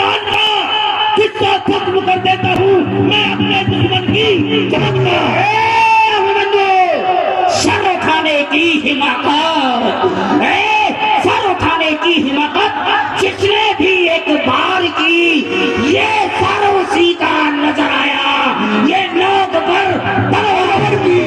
शैतान का किस्सा खत्म कर देता हूँ मैं अपने दुश्मन की जान का। सर उठाने की हिम्मत, सर उठाने की हिम्मत जिसने भी एक बार की, ये सर उसी का नजर आया, ये नोक पर तलवार की।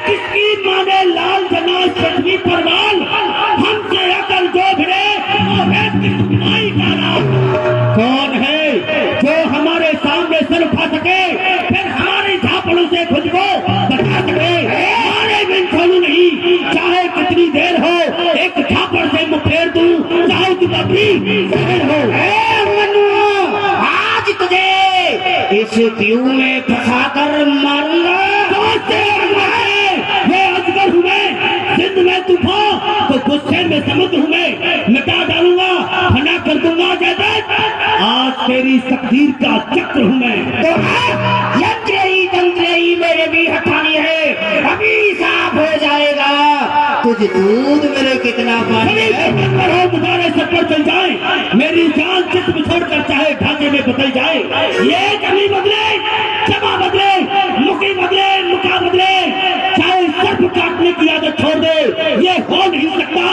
किसकी माने लाल जनाज पृथ्वी पर माल, हमसे अकल जो भिड़े किसमाई का नाम। कौन है जो हमारे सामने सर उठा सके, फिर हमारी झापड़ों से खुद को बचा सके। हमारे बिन छोड़ू नहीं, चाहे कितनी देर हो, एक झापड़ से मुठभेड़ दूं, चाहे तू अपनी शहर हो। आज तुझे इस पीऊ में फंसा कर मारूंगा। ये अजगर हूँ मैं, जिंद में तूफान तो गुस्से में समुद्र हूँ मैं, मिटा डालूंगा, फना कर दूंगा जैसे आज तेरी तकदीर का चक्र हूँ मैं। यंत्रेही तंत्रेही मेरे भी हटानी है, अभी साफ हो जाएगा तुझ दूध मेरे कितना पानी है। तुम्हारे सर पर चल जाए, मेरी जान जिस्म छोड़कर चाहे ढांचे में बदल जाए। ये कभी बदले, जमा बदले, मुखी बदले, मुका बदले, चाहे सर्प काटने की आदत छोड़ दे, ये हो नहीं सकता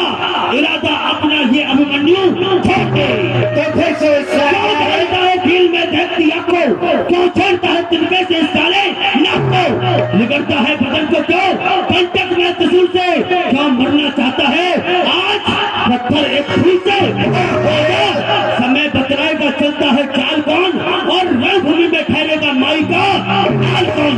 इरादा अपना ये अभिमन्यु छोड़ दे। तो फिर दिल में देखती आंखों क्यों छोड़ता है तिनके से साले नाक को, निगलता है बदन को क्यों कंटक में त्रिशूल से, क्यों मरना चाहता है आज पत्थर एक फूल से। समय बतलाएगा चलता है चाल कौन, और रणभूमि में ठहरेगा माई का हाल कौन।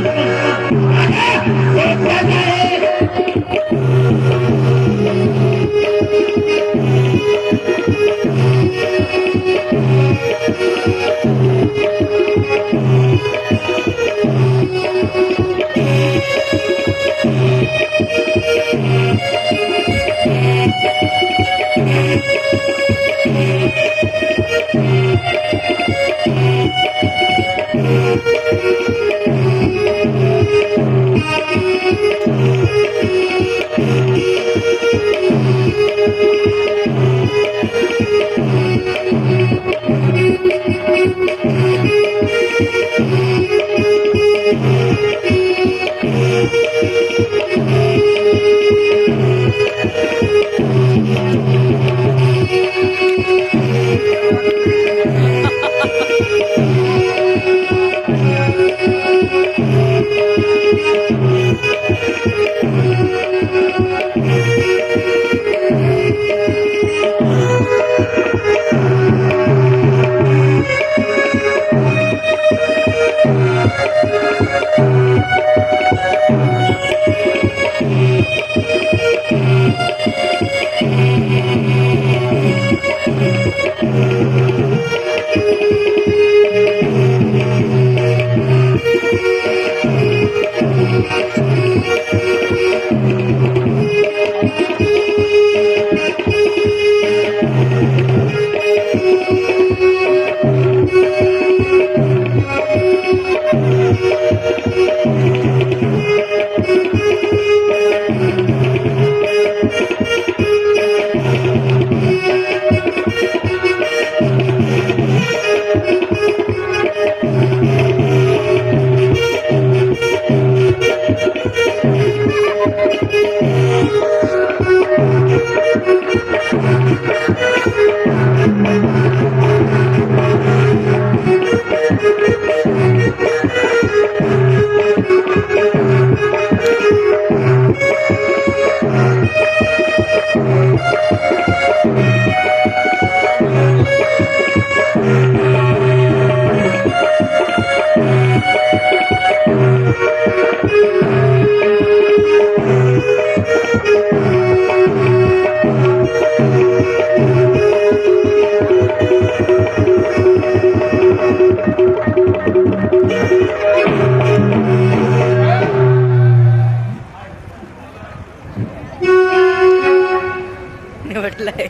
म्हटलंय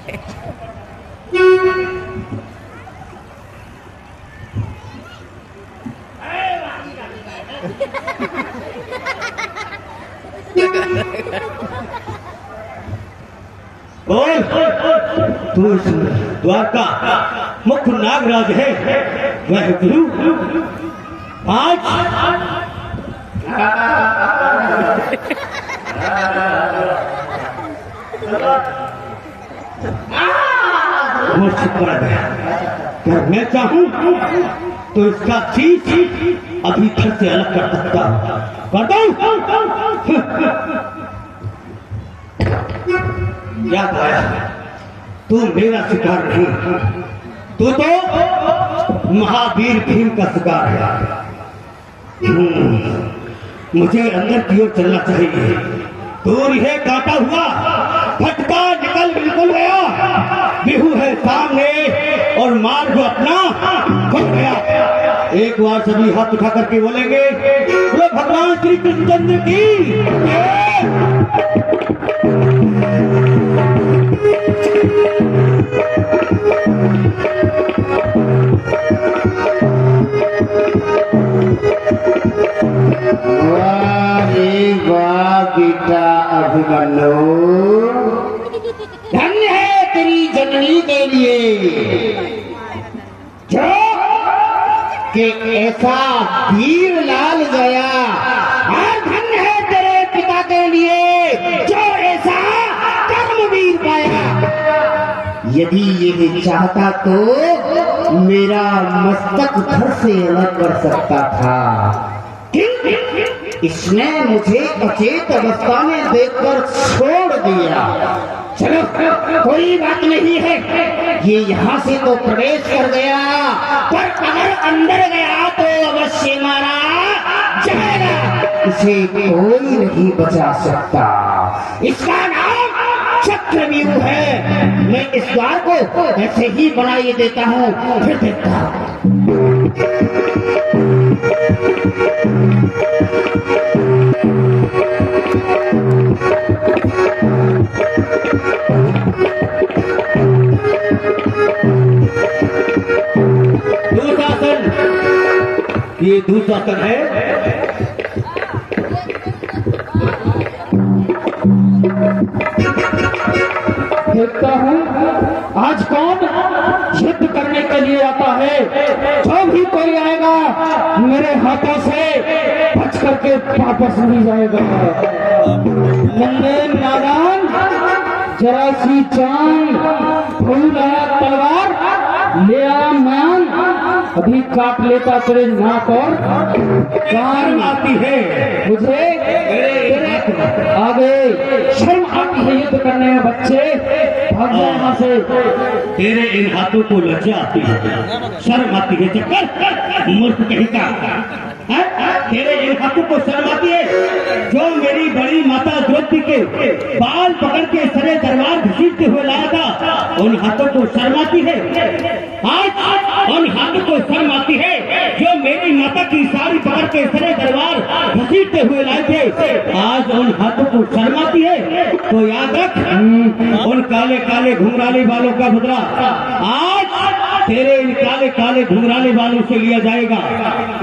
बोल तू द्वारका मुख्य नागराज है वह गुरु आज वो छिपा गया। अगर मैं चाहूं तो इसका चीज अभी घर से अलग कर सकता कर दो। क्या पाया? तू मेरा शिकार नहीं, तू तो महावीर भीम का शिकार है। मुझे अंदर की ओर चलना चाहिए। दूर है काटा हुआ फटका निकल बिल्कुल गया। बिहू है सामने और मार्ग अपना खुल गया। एक बार सभी हाथ उठा करके बोलेंगे बोलो भगवान श्री कृष्णचंद्र की। बेटा अभिमन्यु, धन्य है तेरी जननी के लिए जो कि ऐसा वीर लाल गया, और धन्य है तेरे पिता के लिए जो ऐसा कर्मवीर पाया। यदि ये चाहता तो मेरा मस्तक घर से अलग कर सकता था, इसने मुझे अचेत अवस्था में देखकर छोड़ दिया। चलो कोई बात नहीं है, ये यहाँ से तो प्रवेश कर गया, पर अगर अंदर गया तो अवश्य मारा जाएगा। इसे कोई नहीं बचा सकता। इसका नाम चक्रव्यूह है। मैं इस द्वार को ऐसे ही बनाई देता हूँ, फिर देखता हूँ। ये दुशासन है। देखता हूँ आज कौन युद्ध करने के लिए आता है। जो भी कोई आएगा मेरे हाथों से बच करके वापस नहीं जाएगा। नन्हे नादान जरा सी जान, फूल आया तलवार ले आ मान, अभी काट लेता तेरे नाक और कान। आती है मुझे आगे शर्म आती है युद्ध करने में। बच्चे भाग जाओ यहाँ से। तेरे इन हाथों को लज्जा आती है, शर्म आती है। चक्कर मूर्ख कहीं का है? तेरे इन हाथों को शर्म आती है? जो मेरी बड़ी माता द्रौपदी के बाल पकड़ के सरे दरबार घसीटते हुए लाया था, उन हाथों को शर्म आती है? आज उन हाथों को शर्म आती है जो मेरी माता की साड़ी पकड़ के सरे दरबार घसीटते हुए लाए थे? आज उन हाथों को शर्म आती है? तो याद रख उन काले काले घुंघराले बालों का बदला आज तेरे इन काले काले घुंघराले बालों से लिया जाएगा।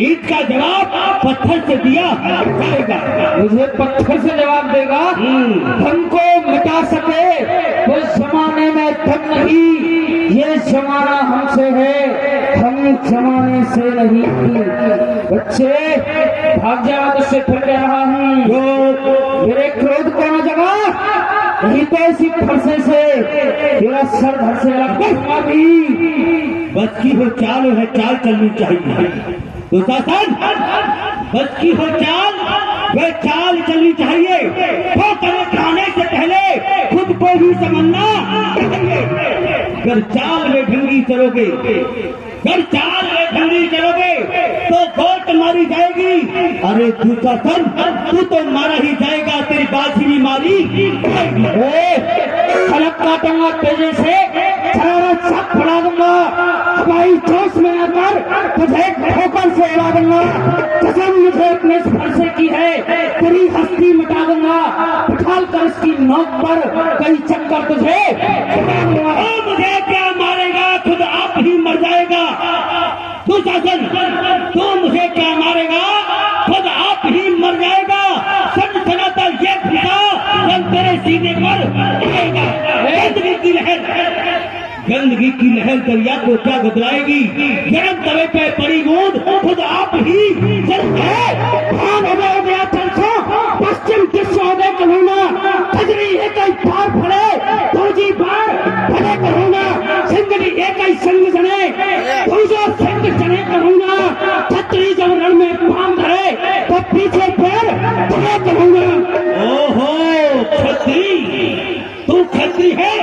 ईद का जवाब पत्थर से दिया जाएगा। मुझे पत्थर से जवाब देगा? धन को मिटा सके तो जमाने में धन नहीं, ये जमाना हमसे है, हम जमाने से नहीं। बच्चे भाग जाओ, तुझसे फिर कह रहा हूँ मेरे क्रोध को न जगा, नहीं तो इसी फरसे से तेरा सर धर से लगूंगा भी। बस की हो चाल है, चाल चलनी चाहिए। तो शासन बस की हो चाल, वह चाल चलनी चाहिए। तो खाने से पहले खुद को भी समझना। अगर चाल में ढंगी चलोगे, अगर चाल में ढंगी चलोगे तो गोट मारी जाएगी। अरे दुशासन तू तो मारा ही जाएगा, तेरी बाजी भी मारी खलक काटूंगा तेजी से, सब बढ़ा दूंगा। हवाई जोश में आकर तुझे ठोकर से उड़ा दूंगा। कसम मुझे अपने स्पर्श की है, तेरी हस्ती मिटा दूंगा। उठाल कर इसकी नोक पर कई चक्कर तुझे मुझे क्या मारेगा, खुद आप ही मर जाएगा। दुशासन तू मुझे क्या मारेगा, खुद आप ही मर जाएगा। सनसनाता ये फिसा जब तेरे सीने पर आएगा। की लहर गंदगी की लहर दरिया को क्या बदलाएगी। गर्म तवे पे पड़ी बूंद खुद आप ही पश्चिम दिशा में करूँगा खजरी एक ही पार फड़े दूजी बार फड़े करूँगा सिंगनी एक ही संग जने दूसरा संग जने करूँगा छतरी जब रण में पाम धरे तो पीछे पैर फड़े करूँगा। ओहो छतरी, तू छतरी है?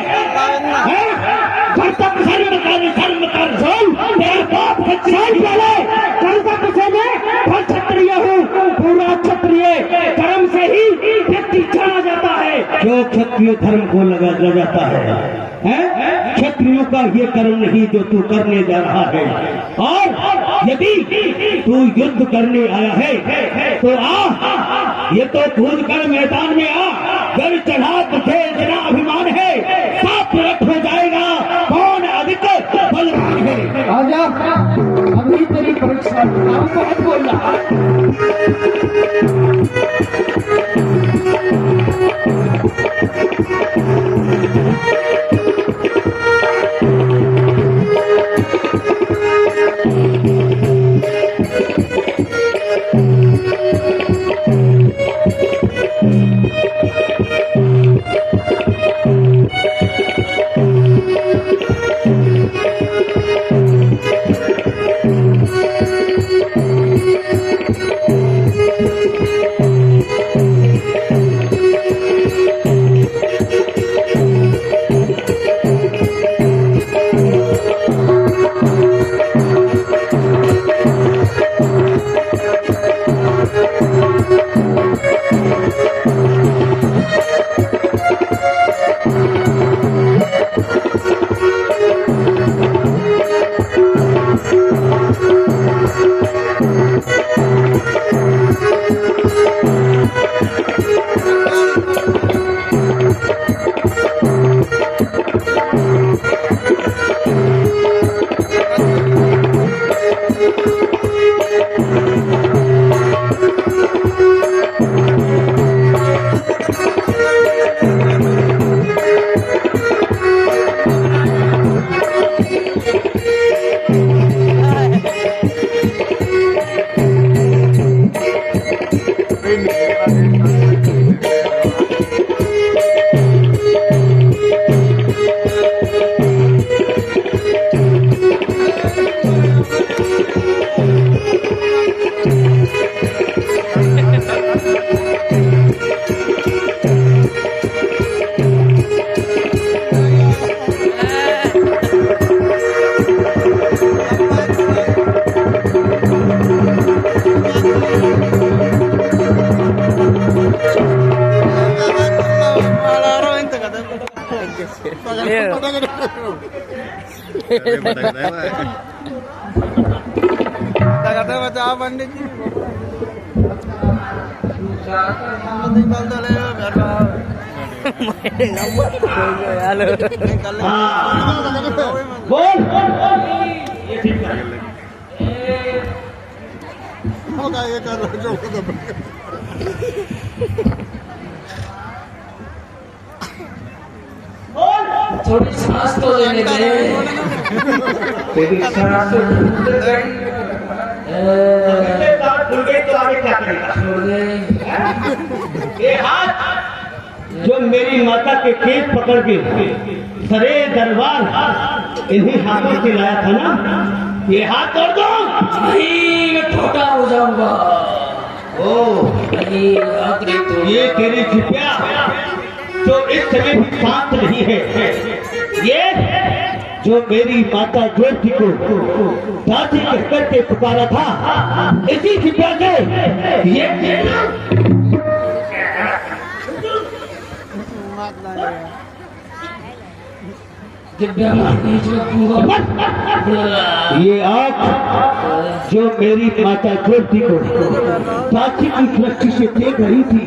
शर्म कर मेरा बाप छतरी पहले कर्म में फल क्षत्रिय हूँ पूरा क्षत्रिय कर्म से ही व्यक्ति जाना जाता है। जो क्षत्रिय धर्म को लगा जाता है क्षत्रियों का ये कर्म नहीं जो तू करने जा रहा है। और यदि तू युद्ध करने आया है तो आ, ये तो कूद कर मैदान में आ। गढ़ चढ़ा तुझे इतना अभिमान है साफ प्रकट हो जाएगा कौन अधिक बलवान है। राजा अभी तेरी परीक्षा नाम बहुत बोल रहा kata baca apa nih? Tinggal dale biar halo बोल हो गया ये कर जो थोड़ी सांस तो लेने दे तेरी सांस तो तो आगे क्या करेगा? छोड़ दे ये हाथ जो मेरी माता के केस पकड़ के सरे दरबार इन्हीं हाथों से लाया था ना, ये हाथ तोड़ दो। नहीं मैं छोटा हो जाऊंगा। ओ नहीं आखिरी तो ये तेरी चिपिया जो इस समय भी शांत नहीं है, ये जो मेरी माता ज्योति को दादी कहकर के पुकारा था, इसी चिपिया से ये ये आग जो मेरी माता ज्योति को दादी की दृष्टि से देख रही थी,